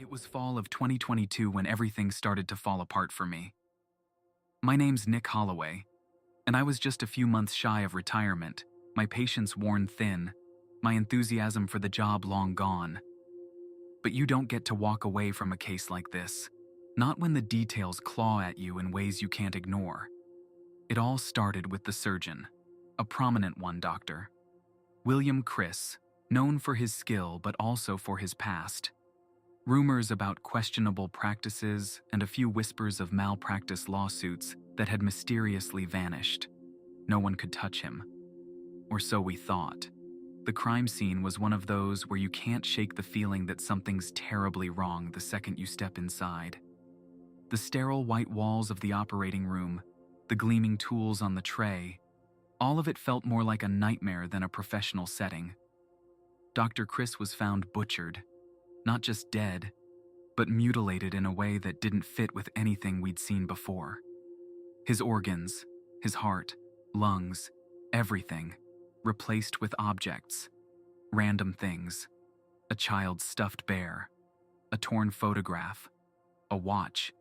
It was fall of 2022 when everything started to fall apart for me. My name's Nick Holloway, and I was just a few months shy of retirement, my patience worn thin, my enthusiasm for the job long gone. But you don't get to walk away from a case like this, not when the details claw at you in ways you can't ignore. It all started with the surgeon, a prominent one, Dr. William Criss, known for his skill but also for his past. Rumors about questionable practices and a few whispers of malpractice lawsuits that had mysteriously vanished. No one could touch him. Or so we thought. The crime scene was one of those where you can't shake the feeling that something's terribly wrong the second you step inside. The sterile white walls of the operating room, the gleaming tools on the tray, all of it felt more like a nightmare than a professional setting. Dr. Criss was found butchered. Not just dead, but mutilated in a way that didn't fit with anything we'd seen before. His organs, his heart, lungs, everything, replaced with objects, random things, a child's stuffed bear, a torn photograph, a watch,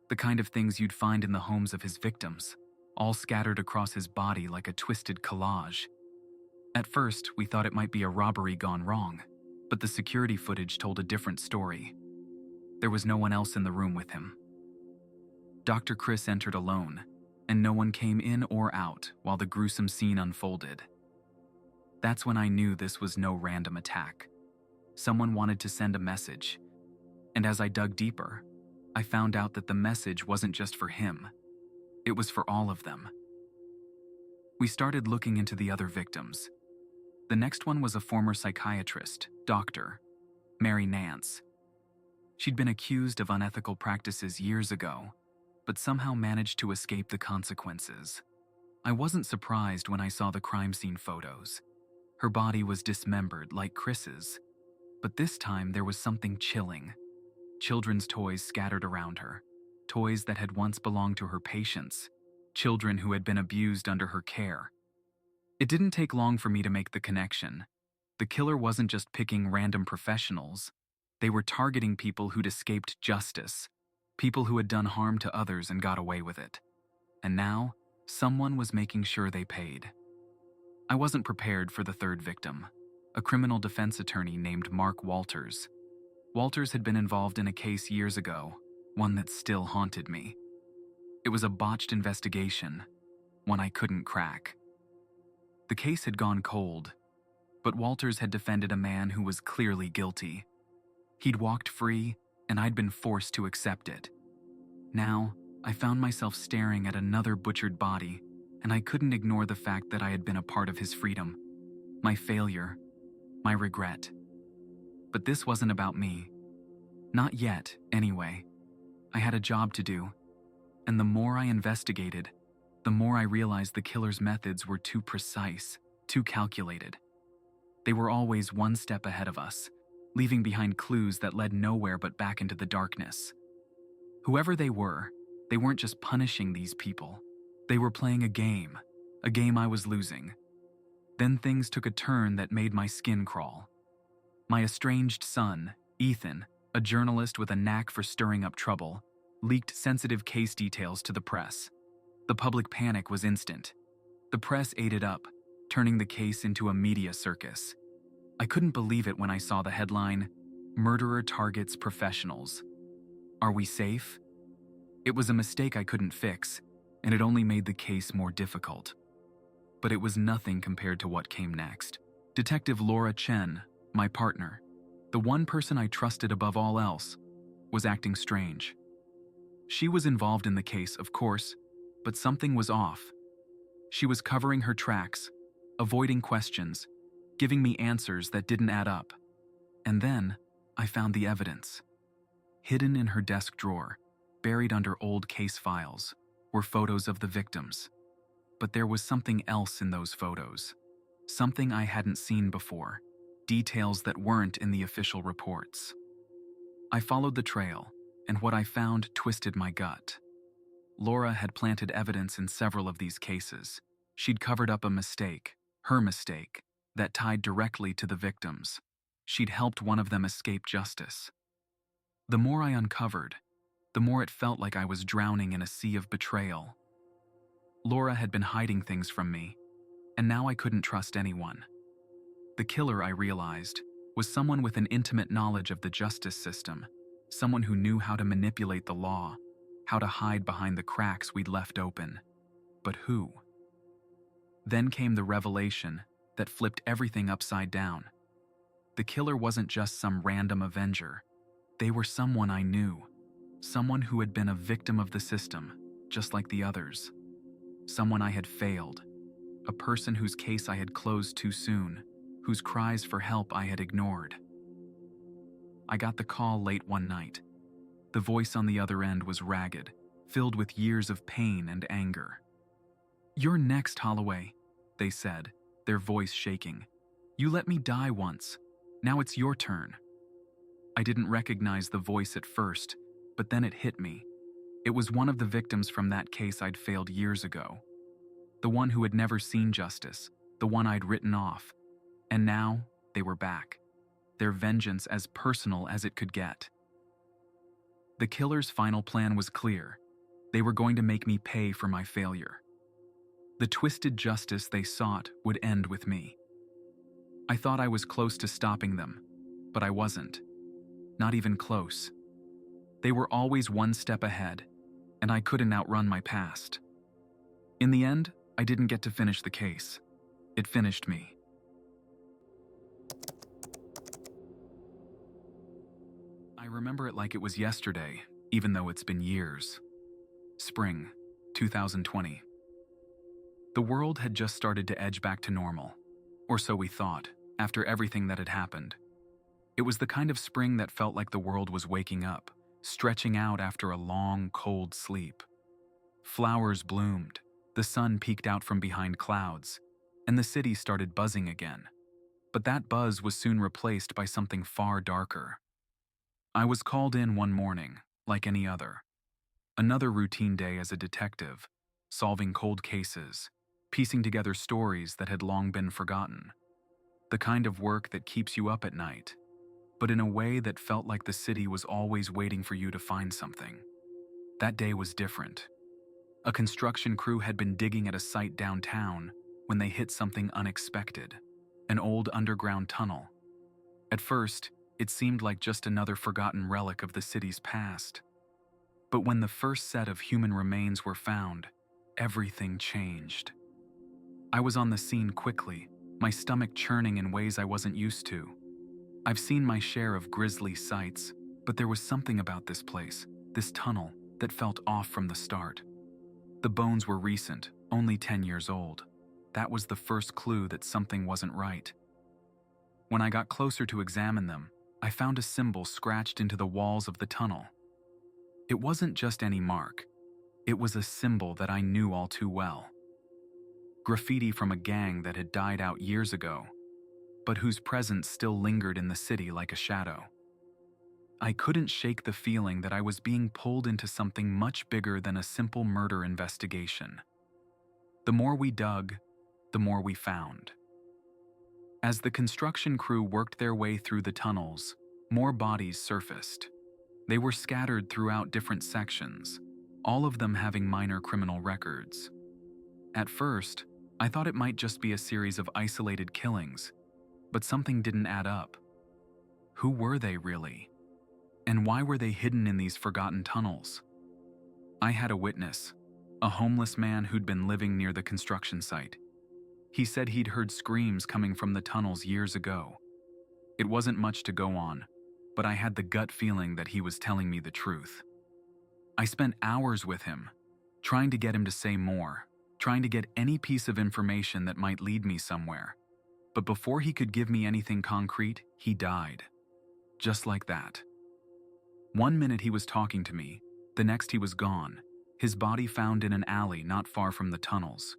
the kind of things you'd find in the homes of his victims, all scattered across his body like a twisted collage. At first, we thought it might be a robbery gone wrong. But the security footage told a different story. There was no one else in the room with him. Dr. Criss entered alone, and no one came in or out while the gruesome scene unfolded. That's when I knew this was no random attack. Someone wanted to send a message, and as I dug deeper, I found out that the message wasn't just for him. It was for all of them. We started looking into the other victims. The next one was a former psychiatrist, Dr. Mary Nance. She'd been accused of unethical practices years ago, but somehow managed to escape the consequences. I wasn't surprised when I saw the crime scene photos. Her body was dismembered like Criss's, but this time there was something chilling. Children's toys scattered around her, toys that had once belonged to her patients, children who had been abused under her care. It didn't take long for me to make the connection. The killer wasn't just picking random professionals. They were targeting people who'd escaped justice, people who had done harm to others and got away with it. And now, someone was making sure they paid. I wasn't prepared for the third victim, a criminal defense attorney named Mark Walters. Walters had been involved in a case years ago, one that still haunted me. It was a botched investigation, one I couldn't crack. The case had gone cold, but Walters had defended a man who was clearly guilty. He'd walked free, and I'd been forced to accept it. Now, I found myself staring at another butchered body, and I couldn't ignore the fact that I had been a part of his freedom, my failure, my regret. But this wasn't about me. Not yet, anyway. I had a job to do, and the more I investigated, the more I realized the killer's methods were too precise, too calculated. They were always one step ahead of us, leaving behind clues that led nowhere but back into the darkness. Whoever they weren't just punishing these people. They were playing a game I was losing. Then things took a turn that made my skin crawl. My estranged son, Ethan, a journalist with a knack for stirring up trouble, leaked sensitive case details to the press. The public panic was instant. The press ate it up, turning the case into a media circus. I couldn't believe it when I saw the headline, "Murderer Targets Professionals." Are we safe? It was a mistake I couldn't fix, and it only made the case more difficult. But it was nothing compared to what came next. Detective Laura Chen, my partner, the one person I trusted above all else, was acting strange. She was involved in the case, of course, but something was off. She was covering her tracks, avoiding questions, giving me answers that didn't add up. And then, I found the evidence. Hidden in her desk drawer, buried under old case files, were photos of the victims. But there was something else in those photos. Something I hadn't seen before. Details that weren't in the official reports. I followed the trail, and what I found twisted my gut. Laura had planted evidence in several of these cases. She'd covered up a mistake, her mistake, that tied directly to the victims. She'd helped one of them escape justice. The more I uncovered, the more it felt like I was drowning in a sea of betrayal. Laura had been hiding things from me, and now I couldn't trust anyone. The killer, I realized, was someone with an intimate knowledge of the justice system, someone who knew how to manipulate the law, how to hide behind the cracks we'd left open. But who? Then came the revelation that flipped everything upside down. The killer wasn't just some random avenger. They were someone I knew, someone who had been a victim of the system, just like the others. Someone I had failed, a person whose case I had closed too soon, whose cries for help I had ignored. I got the call late one night. The voice on the other end was ragged, filled with years of pain and anger. "You're next, Holloway," they said, their voice shaking. "You let me die once. Now it's your turn." I didn't recognize the voice at first, but then it hit me. It was one of the victims from that case I'd failed years ago. The one who had never seen justice, the one I'd written off. And now, they were back. Their vengeance as personal as it could get. The killer's final plan was clear. They were going to make me pay for my failure. The twisted justice they sought would end with me. I thought I was close to stopping them, but I wasn't. Not even close. They were always one step ahead, and I couldn't outrun my past. In the end, I didn't get to finish the case. It finished me. I remember it like it was yesterday, even though it's been years. Spring, 2020. The world had just started to edge back to normal, or so we thought, after everything that had happened. It was the kind of spring that felt like the world was waking up, stretching out after a long, cold sleep. Flowers bloomed, the sun peeked out from behind clouds, and the city started buzzing again. But that buzz was soon replaced by something far darker. I was called in one morning, like any other. Another routine day as a detective, solving cold cases, piecing together stories that had long been forgotten. The kind of work that keeps you up at night, but in a way that felt like the city was always waiting for you to find something. That day was different. A construction crew had been digging at a site downtown when they hit something unexpected, an old underground tunnel. At first, it seemed like just another forgotten relic of the city's past. But when the first set of human remains were found, everything changed. I was on the scene quickly, my stomach churning in ways I wasn't used to. I've seen my share of grisly sights, but there was something about this place, this tunnel, that felt off from the start. The bones were recent, only 10 years old. That was the first clue that something wasn't right. When I got closer to examine them, I found a symbol scratched into the walls of the tunnel. It wasn't just any mark. It was a symbol that I knew all too well. Graffiti from a gang that had died out years ago, but whose presence still lingered in the city like a shadow. I couldn't shake the feeling that I was being pulled into something much bigger than a simple murder investigation. The more we dug, the more we found. As the construction crew worked their way through the tunnels, more bodies surfaced. They were scattered throughout different sections, all of them having minor criminal records. At first, I thought it might just be a series of isolated killings, but something didn't add up. Who were they really? And why were they hidden in these forgotten tunnels? I had a witness, a homeless man who'd been living near the construction site. He said he'd heard screams coming from the tunnels years ago. It wasn't much to go on, but I had the gut feeling that he was telling me the truth. I spent hours with him, trying to get him to say more, trying to get any piece of information that might lead me somewhere. But before he could give me anything concrete, he died. Just like that. One minute he was talking to me, the next he was gone, his body found in an alley not far from the tunnels.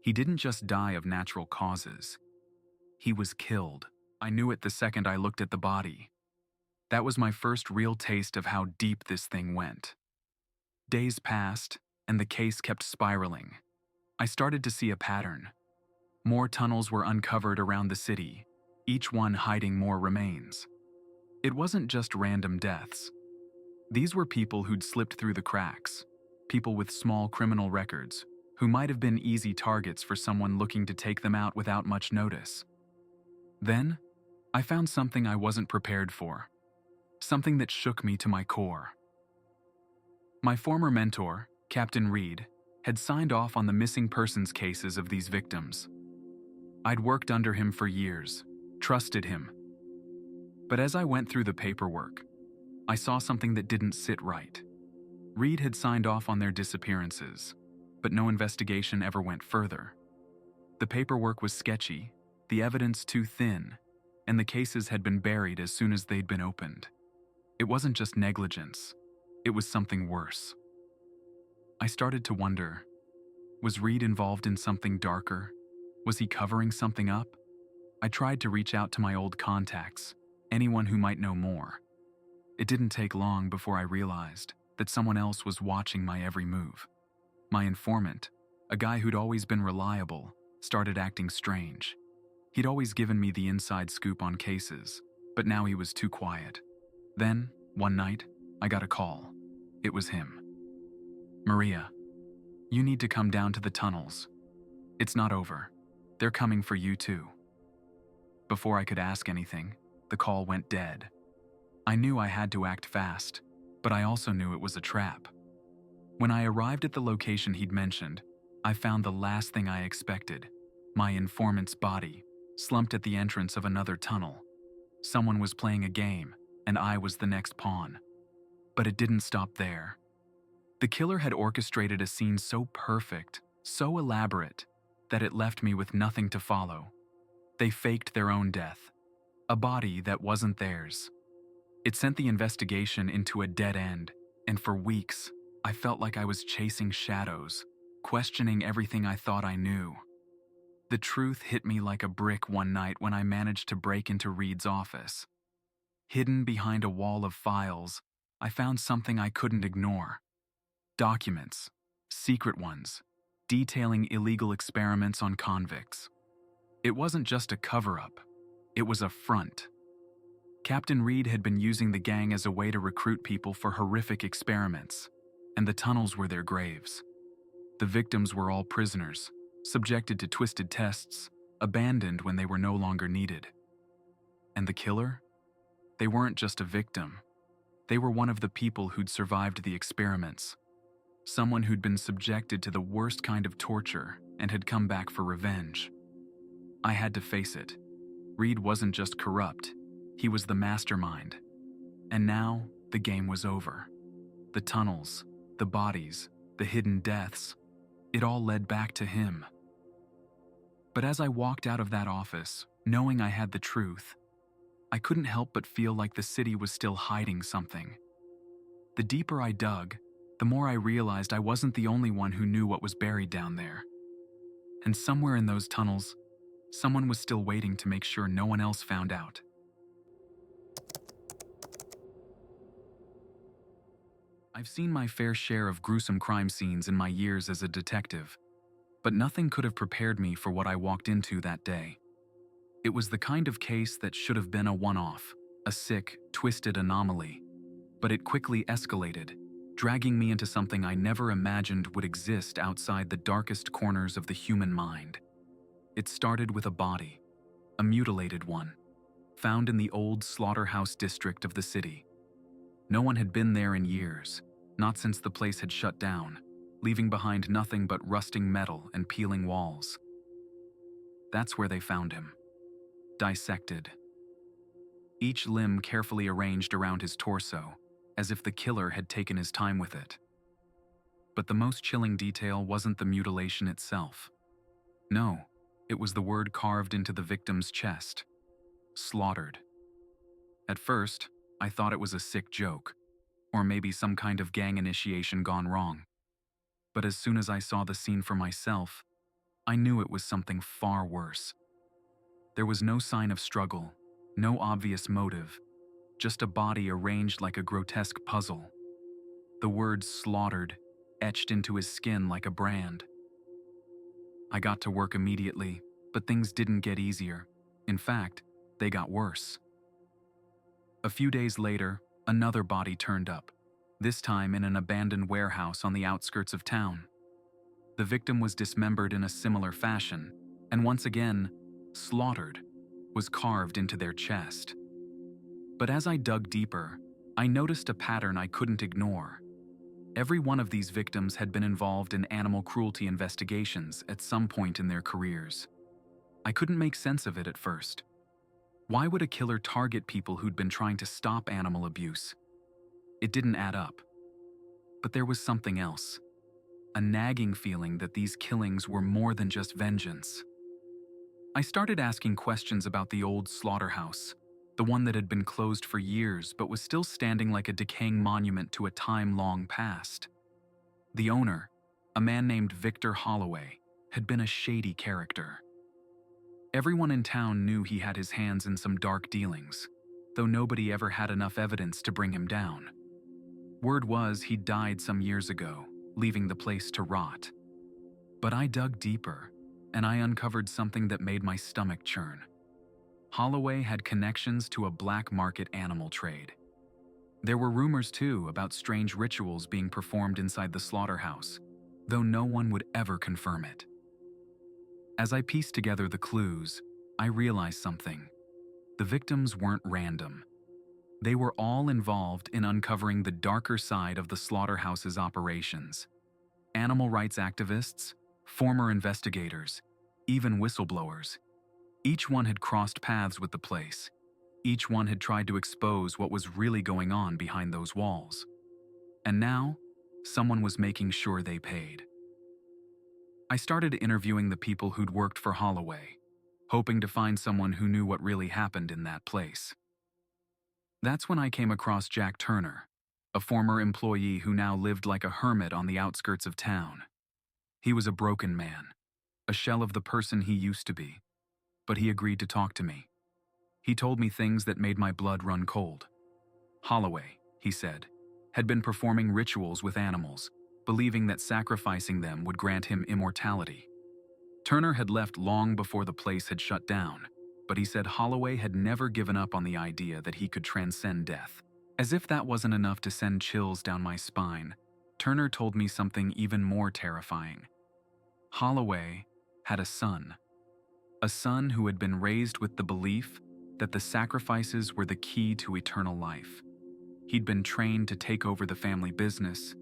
He didn't just die of natural causes. He was killed. I knew it the second I looked at the body. That was my first real taste of how deep this thing went. Days passed, and the case kept spiraling. I started to see a pattern. More tunnels were uncovered around the city, each one hiding more remains. It wasn't just random deaths. These were people who'd slipped through the cracks, people with small criminal records, who might have been easy targets for someone looking to take them out without much notice. Then, I found something I wasn't prepared for, something that shook me to my core. My former mentor, Captain Reed, had signed off on the missing persons cases of these victims. I'd worked under him for years, trusted him. But as I went through the paperwork, I saw something that didn't sit right. Reed had signed off on their disappearances, but no investigation ever went further. The paperwork was sketchy, the evidence too thin, and the cases had been buried as soon as they'd been opened. It wasn't just negligence, it was something worse. I started to wonder, was Reed involved in something darker? Was he covering something up? I tried to reach out to my old contacts, anyone who might know more. It didn't take long before I realized that someone else was watching my every move. My informant, a guy who'd always been reliable, started acting strange. He'd always given me the inside scoop on cases, but now he was too quiet. Then, one night, I got a call. It was him. "Maria, you need to come down to the tunnels. It's not over. They're coming for you too." Before I could ask anything, the call went dead. I knew I had to act fast, but I also knew it was a trap. When I arrived at the location he'd mentioned, I found the last thing I expected: my informant's body, slumped at the entrance of another tunnel. Someone was playing a game, and I was the next pawn. But it didn't stop there. The killer had orchestrated a scene so perfect, so elaborate, that it left me with nothing to follow. They faked their own death, a body that wasn't theirs. It sent the investigation into a dead end, and for weeks, I felt like I was chasing shadows, questioning everything I thought I knew. The truth hit me like a brick one night when I managed to break into Reed's office. Hidden behind a wall of files, I found something I couldn't ignore. Documents, secret ones, detailing illegal experiments on convicts. It wasn't just a cover-up, it was a front. Captain Reed had been using the gang as a way to recruit people for horrific experiments, and the tunnels were their graves. The victims were all prisoners, subjected to twisted tests, abandoned when they were no longer needed. And the killer? They weren't just a victim. They were one of the people who'd survived the experiments. Someone who'd been subjected to the worst kind of torture and had come back for revenge. I had to face it. Reed wasn't just corrupt, he was the mastermind. And now, the game was over. The tunnels, the bodies, the hidden deaths, it all led back to him. But as I walked out of that office, knowing I had the truth, I couldn't help but feel like the city was still hiding something. The deeper I dug, the more I realized I wasn't the only one who knew what was buried down there. And somewhere in those tunnels, someone was still waiting to make sure no one else found out. I've seen my fair share of gruesome crime scenes in my years as a detective, but nothing could have prepared me for what I walked into that day. It was the kind of case that should have been a one-off, a sick, twisted anomaly, but it quickly escalated, dragging me into something I never imagined would exist outside the darkest corners of the human mind. It started with a body, a mutilated one, found in the old slaughterhouse district of the city. No one had been there in years, not since the place had shut down, leaving behind nothing but rusting metal and peeling walls. That's where they found him, dissected. Each limb carefully arranged around his torso, as if the killer had taken his time with it. But the most chilling detail wasn't the mutilation itself. No, it was the word carved into the victim's chest: slaughtered. At first, I thought it was a sick joke, or maybe some kind of gang initiation gone wrong. But as soon as I saw the scene for myself, I knew it was something far worse. There was no sign of struggle, no obvious motive, just a body arranged like a grotesque puzzle. The word slaughtered etched into his skin like a brand. I got to work immediately, but things didn't get easier. In fact, they got worse. A few days later, another body turned up, this time in an abandoned warehouse on the outskirts of town. The victim was dismembered in a similar fashion, and once again, slaughtered, was carved into their chest. But as I dug deeper, I noticed a pattern I couldn't ignore. Every one of these victims had been involved in animal cruelty investigations at some point in their careers. I couldn't make sense of it at first. Why would a killer target people who'd been trying to stop animal abuse? It didn't add up. But there was something else. A nagging feeling that these killings were more than just vengeance. I started asking questions about the old slaughterhouse, the one that had been closed for years but was still standing like a decaying monument to a time long past. The owner, a man named Victor Holloway, had been a shady character. Everyone in town knew he had his hands in some dark dealings, though nobody ever had enough evidence to bring him down. Word was he died some years ago, leaving the place to rot. But I dug deeper, and I uncovered something that made my stomach churn. Holloway had connections to a black market animal trade. There were rumors, too, about strange rituals being performed inside the slaughterhouse, though no one would ever confirm it. As I pieced together the clues, I realized something. The victims weren't random. They were all involved in uncovering the darker side of the slaughterhouse's operations. Animal rights activists, former investigators, even whistleblowers. Each one had crossed paths with the place. Each one had tried to expose what was really going on behind those walls. And now, someone was making sure they paid. I started interviewing the people who'd worked for Holloway, hoping to find someone who knew what really happened in that place. That's when I came across Jack Turner, a former employee who now lived like a hermit on the outskirts of town. He was a broken man, a shell of the person he used to be, but he agreed to talk to me. He told me things that made my blood run cold. Holloway, he said, had been performing rituals with animals, believing that sacrificing them would grant him immortality. Turner had left long before the place had shut down, but he said Holloway had never given up on the idea that he could transcend death. As if that wasn't enough to send chills down my spine, Turner told me something even more terrifying. Holloway had a son who had been raised with the belief that the sacrifices were the key to eternal life. He'd been trained to take over the family business,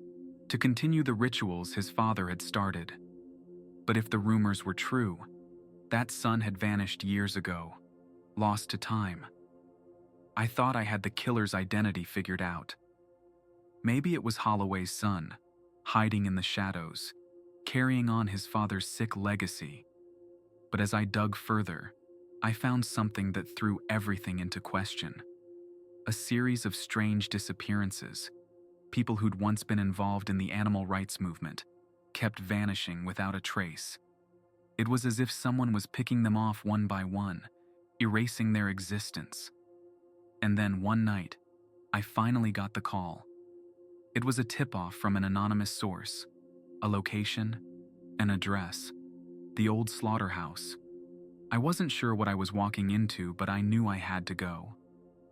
to continue the rituals his father had started. But if the rumors were true, that son had vanished years ago, lost to time. I thought I had the killer's identity figured out. Maybe it was Holloway's son, hiding in the shadows, carrying on his father's sick legacy. But as I dug further, I found something that threw everything into question. A series of strange disappearances. People who'd once been involved in the animal rights movement kept vanishing without a trace. It was as if someone was picking them off one by one, erasing their existence. And then one night, I finally got the call. It was a tip-off from an anonymous source, a location, an address, the old slaughterhouse. I wasn't sure what I was walking into, but I knew I had to go.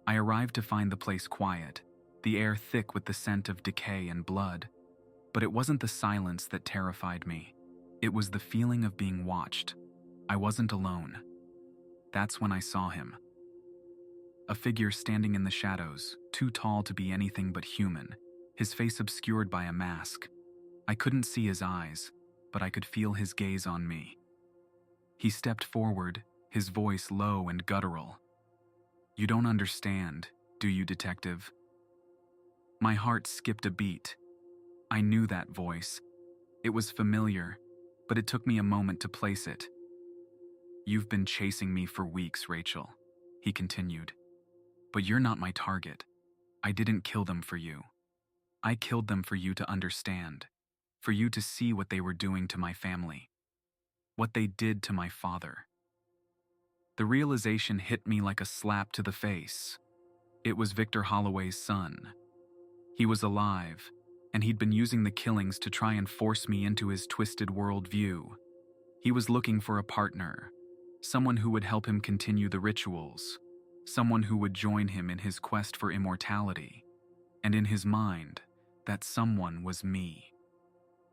I arrived to find the place quiet, the air thick with the scent of decay and blood. But it wasn't the silence that terrified me. It was the feeling of being watched. I wasn't alone. That's when I saw him. A figure standing in the shadows, too tall to be anything but human, his face obscured by a mask. I couldn't see his eyes, but I could feel his gaze on me. He stepped forward, his voice low and guttural. "You don't understand, do you, detective?" My heart skipped a beat. I knew that voice. It was familiar, but it took me a moment to place it. "You've been chasing me for weeks, Rachel," he continued. "But you're not my target. I didn't kill them for you. I killed them for you to understand, for you to see what they were doing to my family, what they did to my father." The realization hit me like a slap to the face. It was Victor Holloway's son. He was alive, and he'd been using the killings to try and force me into his twisted worldview. He was looking for a partner, someone who would help him continue the rituals, someone who would join him in his quest for immortality. And in his mind, that someone was me.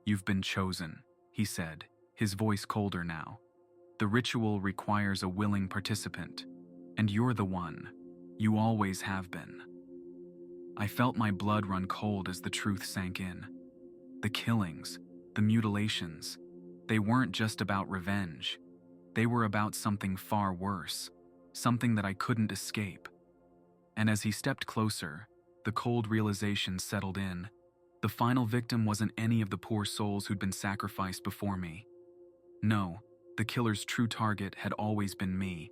"You've been chosen," he said, his voice colder now. "The ritual requires a willing participant, and you're the one. You always have been." I felt my blood run cold as the truth sank in. The killings, the mutilations, they weren't just about revenge. They were about something far worse, something that I couldn't escape. And as he stepped closer, the cold realization settled in. The final victim wasn't any of the poor souls who'd been sacrificed before me. No, the killer's true target had always been me,